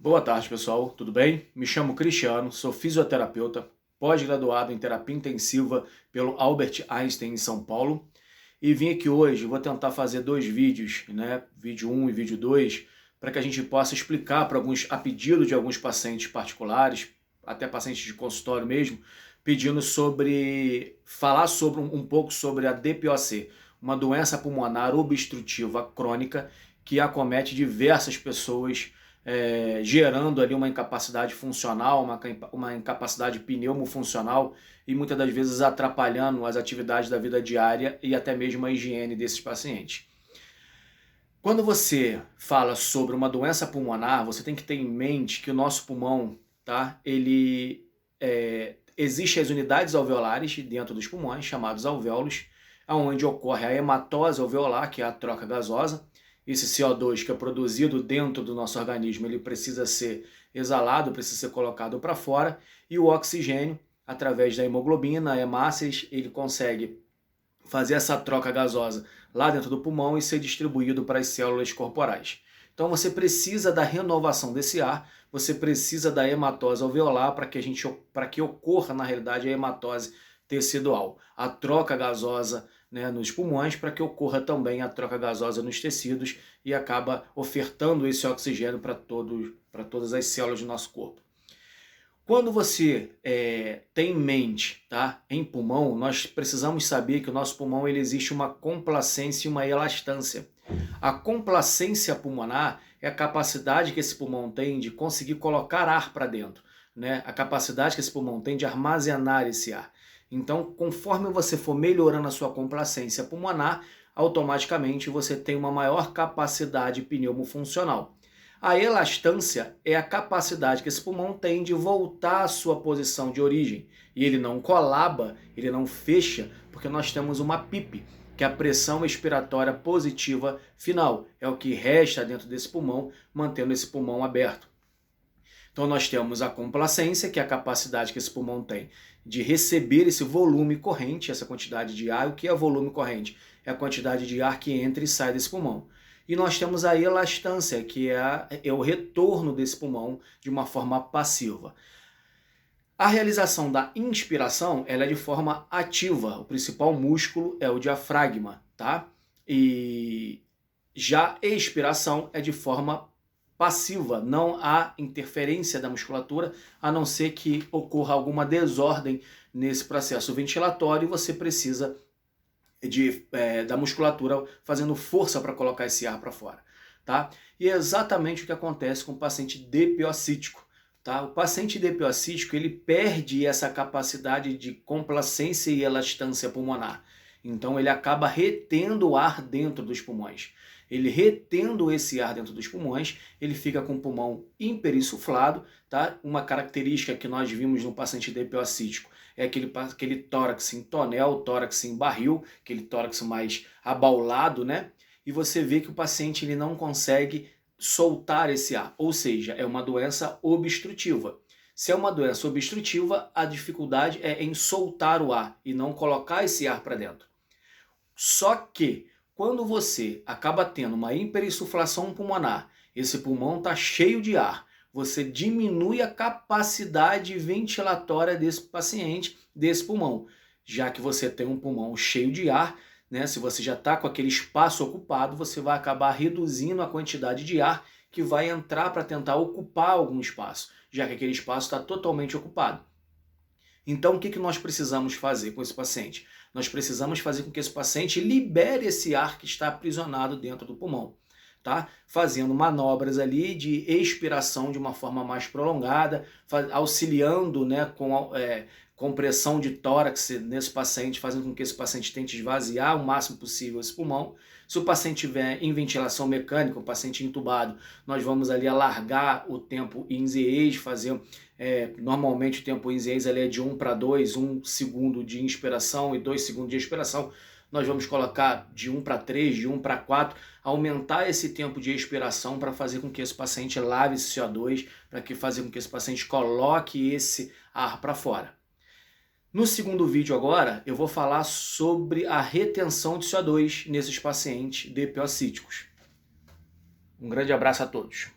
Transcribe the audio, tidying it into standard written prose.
Boa tarde, pessoal. Tudo bem? Me chamo Cristiano, sou fisioterapeuta, pós-graduado em terapia intensiva pelo Albert Einstein em São Paulo e vim aqui hoje, vou tentar fazer dois vídeos, né? Vídeo 1 e vídeo 2, para que a gente possa explicar para a pedido de alguns pacientes particulares, até pacientes de consultório mesmo, pedindo falar sobre um pouco sobre a DPOC, uma doença pulmonar obstrutiva crônica que acomete diversas pessoas, gerando ali uma incapacidade funcional, uma incapacidade pneumofuncional e muitas das vezes atrapalhando as atividades da vida diária e até mesmo a higiene desses pacientes. Quando você fala sobre uma doença pulmonar, você tem que ter em mente que o nosso pulmão, tá? Existem as unidades alveolares dentro dos pulmões, chamados alvéolos, onde ocorre a hematose alveolar, que é a troca gasosa. Esse CO2 que é produzido dentro do nosso organismo, ele precisa ser exalado, precisa ser colocado para fora, e o oxigênio, através da hemoglobina, hemácias, ele consegue fazer essa troca gasosa lá dentro do pulmão e ser distribuído para as células corporais. Então você precisa da renovação desse ar, você precisa da hematose alveolar para que ocorra, na realidade, a hematose tecidual, a troca gasosa, né, nos pulmões, para que ocorra também a troca gasosa nos tecidos e acaba ofertando esse oxigênio para todas as células do nosso corpo. Quando você tem em mente, tá, em pulmão, nós precisamos saber que o nosso pulmão existe uma complacência e uma elastância. A complacência pulmonar é a capacidade que esse pulmão tem de conseguir colocar ar para dentro, né? A capacidade que esse pulmão tem de armazenar esse ar. Então, conforme você for melhorando a sua complacência pulmonar, automaticamente você tem uma maior capacidade pneumofuncional. A elastância é a capacidade que esse pulmão tem de voltar à sua posição de origem. E ele não colaba, ele não fecha, porque nós temos uma PIP, que é a pressão expiratória positiva final. É o que resta dentro desse pulmão, mantendo esse pulmão aberto. Então nós temos a complacência, que é a capacidade que esse pulmão tem de receber esse volume corrente, essa quantidade de ar. O que é volume corrente? É a quantidade de ar que entra e sai desse pulmão. E nós temos a elastância, que é o retorno desse pulmão de uma forma passiva. A realização da inspiração, ela é de forma ativa. O principal músculo é o diafragma, tá? E já a expiração é de forma passiva, não há interferência da musculatura, a não ser que ocorra alguma desordem nesse processo ventilatório e você precisa da musculatura fazendo força para colocar esse ar para fora, tá? E é exatamente o que acontece com o paciente DPOcítico, tá? O paciente DPOcítico, ele perde essa capacidade de complacência e elastância pulmonar. Então ele acaba retendo o ar dentro dos pulmões. Ele retendo esse ar dentro dos pulmões, ele fica com o pulmão hiperinsuflado, tá? Uma característica que nós vimos no paciente DPOcítico é aquele tórax em tonel, tórax em barril, aquele tórax mais abaulado, né? E você vê que o paciente ele não consegue soltar esse ar, ou seja, é uma doença obstrutiva. Se é uma doença obstrutiva, a dificuldade é em soltar o ar e não colocar esse ar para dentro. Só que quando você acaba tendo uma hiperinsuflação pulmonar, esse pulmão está cheio de ar, você diminui a capacidade ventilatória desse paciente, desse pulmão. Já que você tem um pulmão cheio de ar, né, se você já está com aquele espaço ocupado, você vai acabar reduzindo a quantidade de ar que vai entrar para tentar ocupar algum espaço, já que aquele espaço está totalmente ocupado. Então, o que nós precisamos fazer com esse paciente? Nós precisamos fazer com que esse paciente libere esse ar que está aprisionado dentro do pulmão, tá? Fazendo manobras ali de expiração de uma forma mais prolongada, auxiliando, né, com compressão de tórax nesse paciente, fazendo com que esse paciente tente esvaziar o máximo possível esse pulmão. Se o paciente estiver em ventilação mecânica, o paciente entubado, nós vamos ali alargar o tempo ins e ex, fazer normalmente o tempo ins e ex é de 1 para 2, 1 segundo de inspiração e 2 segundos de expiração. Nós vamos colocar de 1 para 3, de 1 para 4, aumentar esse tempo de expiração para fazer com que esse paciente lave esse CO2, para fazer com que esse paciente coloque esse ar para fora. No segundo vídeo agora, eu vou falar sobre a retenção de CO2 nesses pacientes DPOcíticos. Um grande abraço a todos.